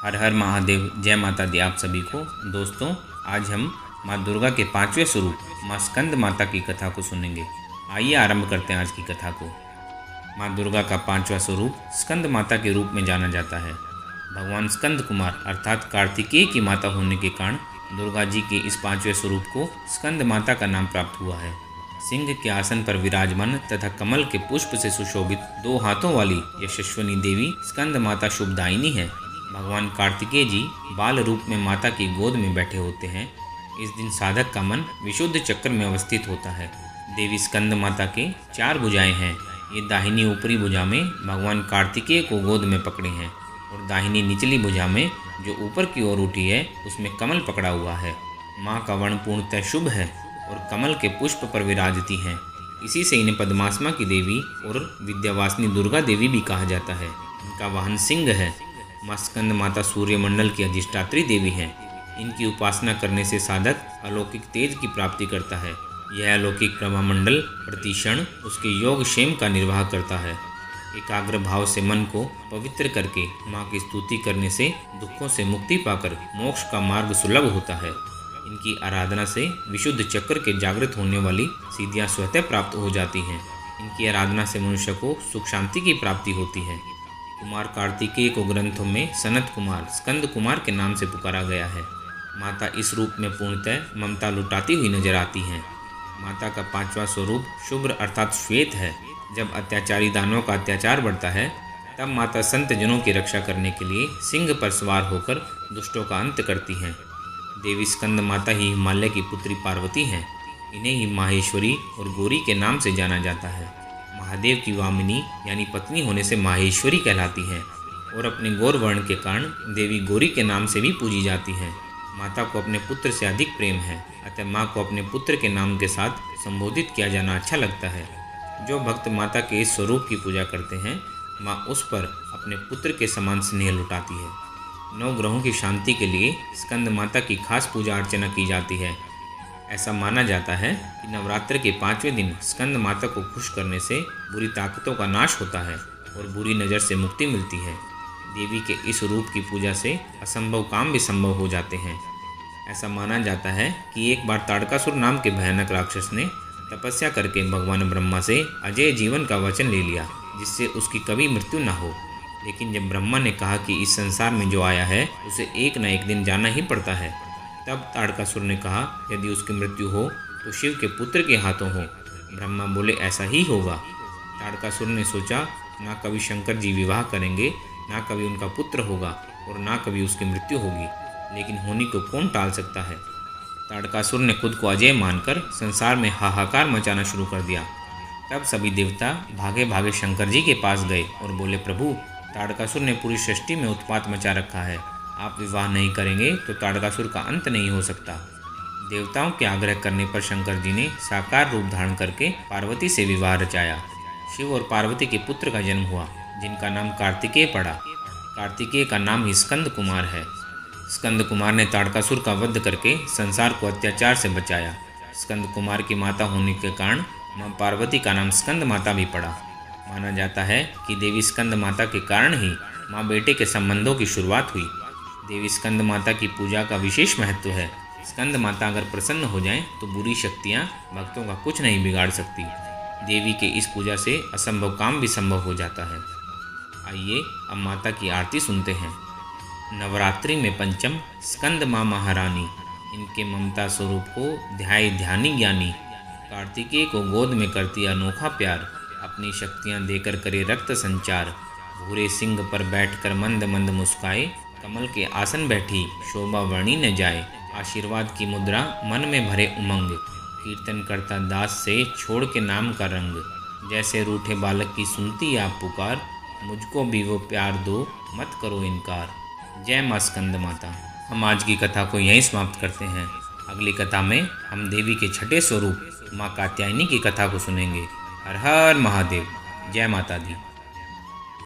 हर हर महादेव। जय माता दी आप सभी को। दोस्तों, आज हम माँ दुर्गा के 5वें स्वरूप माँ स्कंद माता की कथा को सुनेंगे। आइए आरंभ करते हैं आज की कथा को। माँ दुर्गा का 5वां स्वरूप स्कंद माता के रूप में जाना जाता है। भगवान स्कंद कुमार अर्थात कार्तिकेय की माता होने के कारण दुर्गा जी के इस 5वें स्वरूप को स्कंद माता का नाम प्राप्त हुआ है। सिंह के आसन पर विराजमान तथा कमल के पुष्प से सुशोभित 2 हाथों वाली यशस्विनी देवी स्कंद माता शुभदायिनी है। भगवान कार्तिकेय जी बाल रूप में माता की गोद में बैठे होते हैं। इस दिन साधक का मन विशुद्ध चक्र में अवस्थित होता है। देवी स्कंद माता के 4 भुजाएं हैं। ये दाहिनी ऊपरी भुजा में भगवान कार्तिकेय को गोद में पकड़े हैं और दाहिनी निचली भुजा में जो ऊपर की ओर उठी है उसमें कमल पकड़ा हुआ है। माँ का वर्ण पूर्णतः शुभ है और कमल के पुष्प पर विराजती हैं। इसी से इन्हें पद्मासमा की देवी और विद्यावासिनी दुर्गा देवी भी कहा जाता है। इनका वाहन सिंह है। माँ स्कंद माता सूर्यमंडल की अधिष्ठात्री देवी हैं। इनकी उपासना करने से साधक अलौकिक तेज की प्राप्ति करता है। यह अलौकिक प्रभामंडल प्रतिक्षण उसके योग क्षेम का निर्वाह करता है। एकाग्र भाव से मन को पवित्र करके माँ की स्तुति करने से दुखों से मुक्ति पाकर मोक्ष का मार्ग सुलभ होता है। इनकी आराधना से विशुद्ध चक्र के जागृत होने वाली सिद्धियाँ स्वतः प्राप्त हो जाती हैं। इनकी आराधना से मनुष्य को सुख शांति की प्राप्ति होती है। कुमार कार्तिकेय को ग्रंथों में सनत कुमार, स्कंद कुमार के नाम से पुकारा गया है। माता इस रूप में पूर्णतः ममता लुटाती हुई नजर आती हैं। माता का 5वां स्वरूप शुभ्र अर्थात श्वेत है। जब अत्याचारी दानवों का अत्याचार बढ़ता है तब माता संत जनों की रक्षा करने के लिए सिंह पर सवार होकर दुष्टों का अंत करती हैं। देवी स्कंद माता ही हिमालय की पुत्री पार्वती हैं। इन्हें ही माहेश्वरी और गौरी के नाम से जाना जाता है। महादेव की वामिनी यानी पत्नी होने से माहेश्वरी कहलाती हैं और अपने गौर वर्ण के कारण देवी गौरी के नाम से भी पूजी जाती हैं। माता को अपने पुत्र से अधिक प्रेम है, अतः माँ को अपने पुत्र के नाम के साथ संबोधित किया जाना अच्छा लगता है। जो भक्त माता के इस स्वरूप की पूजा करते हैं माँ उस पर अपने पुत्र के समान स्नेह लुटाती है। 9 ग्रहों की शांति के लिए स्कंद माता की खास पूजा अर्चना की जाती है। ऐसा माना जाता है कि नवरात्र के 5वें दिन स्कंद माता को खुश करने से बुरी ताकतों का नाश होता है और बुरी नज़र से मुक्ति मिलती है। देवी के इस रूप की पूजा से असंभव काम भी संभव हो जाते हैं। ऐसा माना जाता है कि एक बार ताड़कासुर नाम के भयानक राक्षस ने तपस्या करके भगवान ब्रह्मा से अजय जीवन का वचन ले लिया, जिससे उसकी कभी मृत्यु न हो। लेकिन जब ब्रह्मा ने कहा कि इस संसार में जो आया है उसे एक न एक दिन जाना ही पड़ता है, तब ताड़कासुर ने कहा यदि उसकी मृत्यु हो तो शिव के पुत्र के हाथों हो। ब्रह्मा बोले ऐसा ही होगा। ताड़कासुर ने सोचा ना कभी शंकर जी विवाह करेंगे, ना कभी उनका पुत्र होगा और ना कभी उसकी मृत्यु होगी, लेकिन होनी को कौन टाल सकता है। ताड़कासुर ने खुद को अजय मानकर संसार में हाहाकार मचाना शुरू कर दिया। तब सभी देवता भागे भागे शंकर जी के पास गए और बोले प्रभु, ताड़कासुर ने पूरी सृष्टि में उत्पात मचा रखा है। आप विवाह नहीं करेंगे तो ताड़कासुर का अंत नहीं हो सकता। देवताओं के आग्रह करने पर शंकर जी ने साकार रूप धारण करके पार्वती से विवाह रचाया। शिव और पार्वती के पुत्र का जन्म हुआ, जिनका नाम कार्तिकेय पड़ा। कार्तिकेय का नाम ही स्कंद कुमार है। स्कंद कुमार ने ताड़कासुर का वध करके संसार को अत्याचार से बचाया। स्कंद कुमार की माता होने के कारण माँ पार्वती का नाम स्कंद माता भी पड़ा। माना जाता है कि देवी स्कंद माता के कारण ही माँ बेटे के संबंधों की शुरुआत हुई। देवी स्कंद माता की पूजा का विशेष महत्व है। स्कंद माता अगर प्रसन्न हो जाएं तो बुरी शक्तियां भक्तों का कुछ नहीं बिगाड़ सकती। देवी के इस पूजा से असंभव काम भी संभव हो जाता है। आइए अब माता की आरती सुनते हैं। नवरात्रि में पंचम स्कंद माँ महारानी, इनके ममता स्वरूप को ध्याय ध्यानी ज्ञानी। कार्तिकेय को गोद में करती अनोखा प्यार, अपनी शक्तियाँ देकर करे रक्त संचार। भूरे सिंह पर बैठकर मंद मंद मुस्काए, कमल के आसन बैठी शोभा वर्णी न जाए। आशीर्वाद की मुद्रा मन में भरे उमंग, कीर्तन करता दास से छोड़ के नाम का रंग। जैसे रूठे बालक की सुनती आप पुकार, मुझको भी वो प्यार दो मत करो इनकार। जय माँ स्कंद माता। हम आज की कथा को यहीं समाप्त करते हैं। अगली कथा में हम देवी के 6ठे स्वरूप माँ कात्यायनी की कथा को सुनेंगे। हर हर महादेव। जय माता दी।